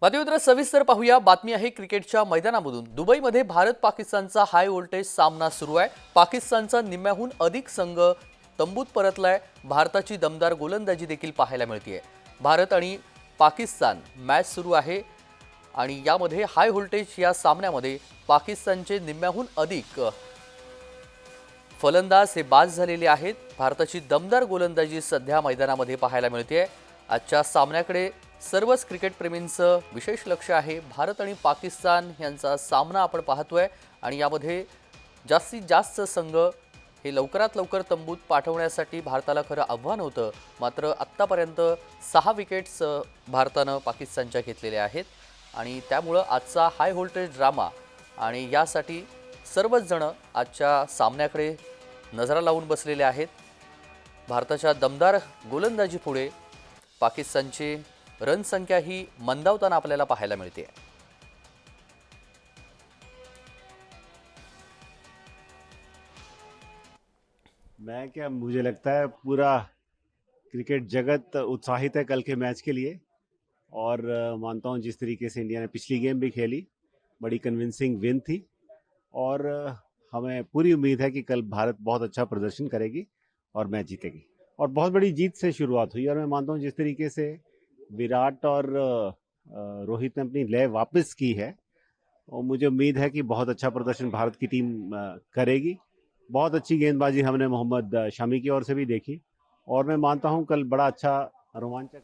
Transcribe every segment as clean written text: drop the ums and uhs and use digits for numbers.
बातमीपत्र सविस्तर पाहूया। बातमी आहे क्रिकेटच्या मैदानामधून। दुबईमध्ये भारत पाकिस्तानचा हाय व्होल्टेज सामना सुरू आहे। पाकिस्तानचा निम्म्याहून अधिक संघ तंबूत परतलाय। भारताची दमदार गोलंदाजी देखील पाहायला मिळते। भारत आणि पाकिस्तान मॅच सुरू आहे आणि यामध्ये हाय व्होल्टेज या सामन्यामध्ये पाकिस्तानचे निम्म्याहून अधिक फलंदाज हे बाद झालेले आहेत। भारताची दमदार गोलंदाजी सध्या मैदानामध्ये पाहायला मिळते। आजच्या सामन्याकडे सर्वच क्रिकेट प्रेमींचं विशेष लक्ष आहे। भारत आणि पाकिस्तान यांचा सामना आपण पाहतोय आणि यामध्ये जास्तीत जास्त संघ हे लवकरात लवकर तंबूत पाठवण्यासाठी भारताला खरं आव्हान होतं। मात्र आत्तापर्यंत 6 विकेट्स भारतानं पाकिस्तानच्या घेतलेल्या आहेत आणि त्यामुळे आजचा हाय व्होल्टेज ड्रामा आणि यासाठी सर्वच जण आजच्या सामन्याकडे नजरा लावून बसलेले आहेत। भारताच्या दमदार गोलंदाजी पुढे पाकिस्तानची रन संख्या ही मंदावताना आपल्याला पाहायला मिळते। मुझे लगता है पूरा क्रिकेट जगत उत्साहित है कल के मैच के लिए और मानता हूं जिस तरीके से इंडिया ने पिछली गेम भी खेली बड़ी कन्विंसिंग विन थी और हमें पूरी उम्मीद है कि कल भारत बहुत अच्छा प्रदर्शन करेगी और मैच जीतेगी और बहुत बड़ी जीत से शुरुआत हुई और मैं मानता हूं जिस तरीके से विराट और रोहित ने अपनी लय वापस की है और मुझे उम्मीद है कि बहुत अच्छा प्रदर्शन भारत की टीम करेगी। बहुत अच्छी गेंदबाजी हमने मोहम्मद शमी की ओर से भी देखी और मैं मानता हूं कल बड़ा अच्छा रोमांचक।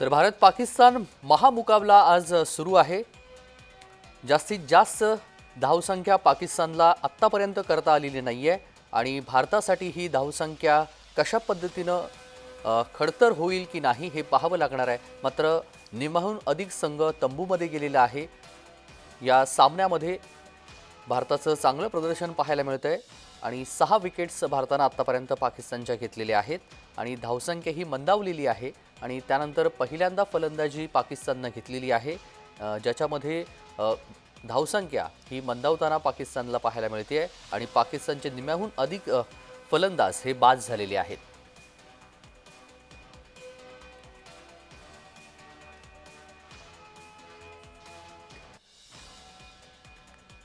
तर भारत पाकिस्तान महामुकाबला आज सुरू आहे। जास्तीत जास्त धावसंख्या पाकिस्तानला आत्तापर्यंत करता आलेली नाहीये आणि भारतासाठी ही धावसंख्या कशा पद्धतीनं खडतर होईल की नाही हे पाहावं लागणार आहे। मात्र निम्म्याहून अधिक संघ तंबूमध्ये गेलेला आहे। या सामन्यामध्ये भारताचं चांगलं प्रदर्शन पाहायला मिळतंय आणि 6 विकेट्स भारतानं आत्तापर्यंत पाकिस्तानच्या घेतलेल्या आहेत आणि धावसंख्या ही मंदावलेली आहे आणि त्यानंतर पहिल्यांदा फलंदाजी पाकिस्ताननं घेतलेली आहे ज्याच्यामध्ये धावसंख्या ही मंदावताना पाकिस्तानला पाहायला मिळते आणि पाकिस्तानचे निम्म्याहून अधिक फलंदाज हे बाद झालेले आहेत।